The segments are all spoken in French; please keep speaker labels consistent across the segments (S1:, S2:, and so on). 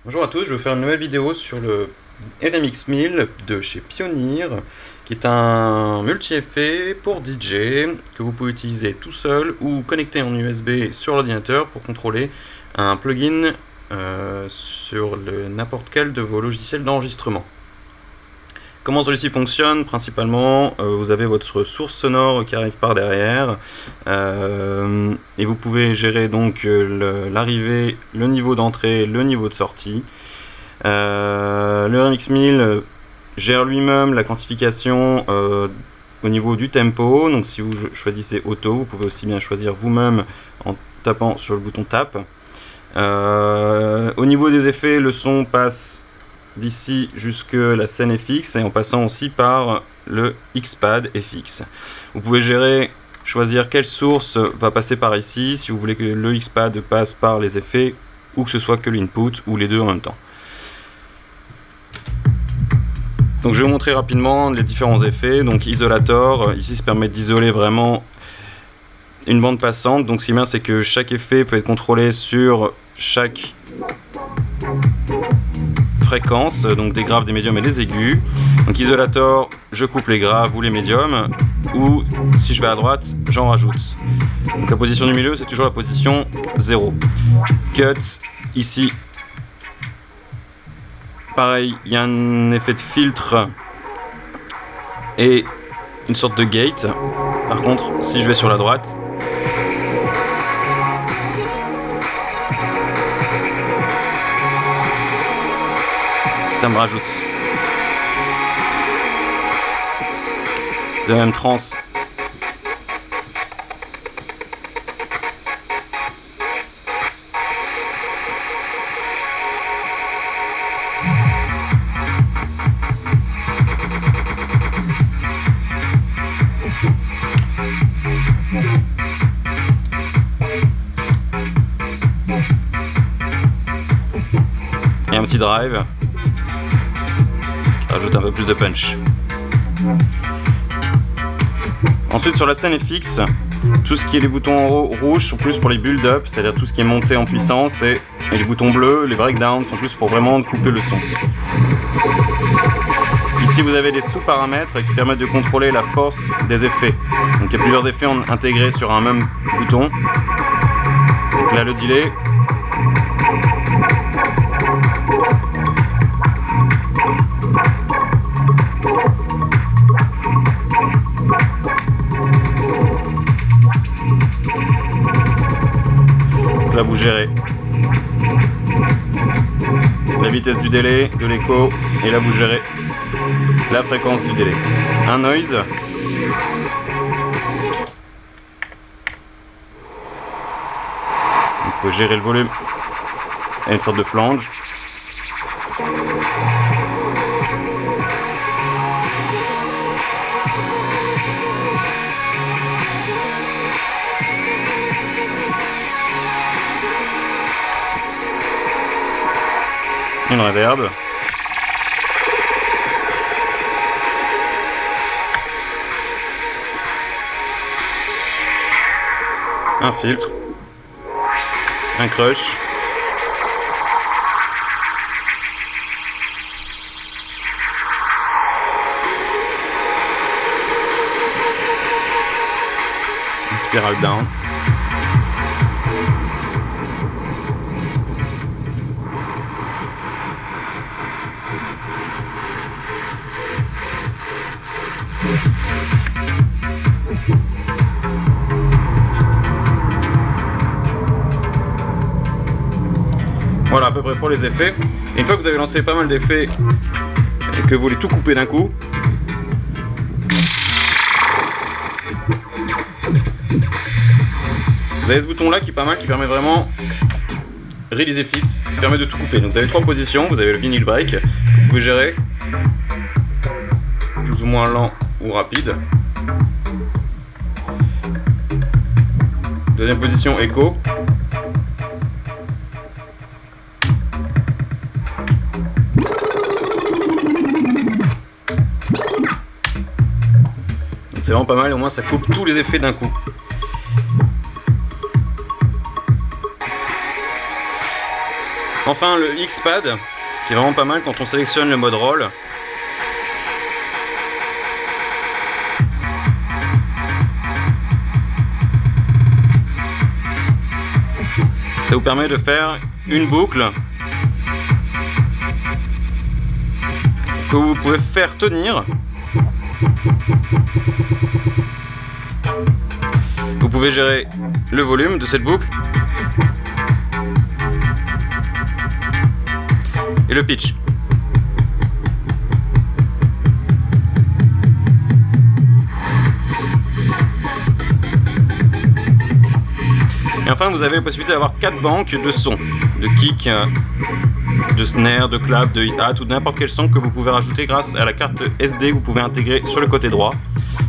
S1: Bonjour à tous, je vais vous faire une nouvelle vidéo sur le NMX 1000 de chez Pioneer, qui est un multi-effet pour DJ que vous pouvez utiliser tout seul ou connecter en USB sur l'ordinateur pour contrôler un plugin sur n'importe quel de vos logiciels d'enregistrement. Comment celui-ci fonctionne? Principalement, vous avez votre source sonore qui arrive par derrière et vous pouvez gérer donc l'arrivée, le niveau d'entrée, le niveau de sortie. Le NMX 1000 gère lui-même la quantification au niveau du tempo, donc si vous choisissez auto, vous pouvez aussi bien choisir vous-même en tapant sur le bouton tap. Au niveau des effets, le son passe d'ici jusque la scène FX et en passant aussi par le X-Pad FX. Vous pouvez choisir quelle source va passer par ici, si vous voulez que le X-Pad passe par les effets ou que ce soit que l'input ou les deux en même temps. Donc je vais vous montrer rapidement les différents effets. Donc isolator, ici ça permet d'isoler vraiment une bande passante. Donc ce qui est bien, c'est que chaque effet peut être contrôlé sur chaque fréquence, donc des graves, des médiums et des aigus. Donc isolator, je coupe les graves ou les médiums, ou si je vais à droite, j'en rajoute. Donc la position du milieu, c'est toujours la position 0. Cut, ici, pareil, il y a un effet de filtre et une sorte de gate. Par contre, si je vais sur la droite, ça me rajoute. De même trans. Et un petit drive. Rajoute un peu plus de punch. Ensuite sur la scène FX, tout ce qui est les boutons rouges sont plus pour les build-up, c'est-à-dire tout ce qui est monté en puissance, et les boutons bleus, les breakdowns, sont plus pour vraiment couper le son. Ici vous avez des sous-paramètres qui permettent de contrôler la force des effets. Donc il y a plusieurs effets intégrés sur un même bouton. Donc là le delay. Là vous gérez la vitesse du délai, de l'écho, et là vous gérez la fréquence du délai. Un noise. Vous pouvez gérer le volume et une sorte de flange. Une reverb. Un filtre. Un crush. Un spiral down. Voilà à peu près pour les effets. Et une fois que vous avez lancé pas mal d'effets et que vous voulez tout couper d'un coup, vous avez ce bouton là qui est pas mal, qui permet vraiment Release FX, qui permet de tout couper. Donc vous avez trois positions, vous avez le vinyl break, que vous pouvez gérer plus ou moins lent ou rapide. Deuxième position, écho. C'est vraiment pas mal, au moins ça coupe tous les effets d'un coup. Enfin le X-Pad, qui est vraiment pas mal quand on sélectionne le mode roll. Ça vous permet de faire une boucle que vous pouvez faire tenir. Vous pouvez gérer le volume de cette boucle et le pitch. Et enfin, vous avez la possibilité d'avoir 4 banques de sons, de kick, de snare, de clap, de hi-hat ou de n'importe quel son que vous pouvez rajouter grâce à la carte SD que vous pouvez intégrer sur le côté droit.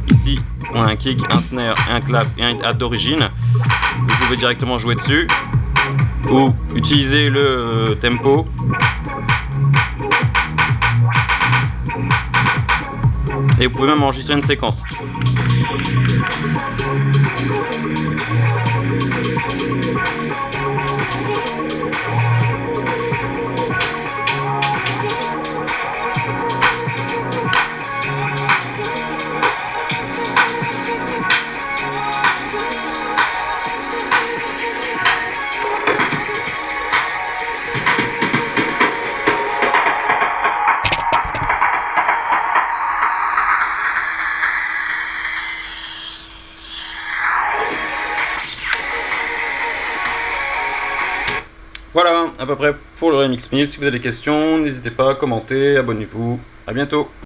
S1: Ici, on a un kick, un snare, un clap et un hi-hat d'origine. Vous pouvez directement jouer dessus ou utiliser le tempo. Et vous pouvez même enregistrer une séquence. Voilà à peu près pour le Remix 1000. Si vous avez des questions, n'hésitez pas à commenter, abonnez-vous. À bientôt.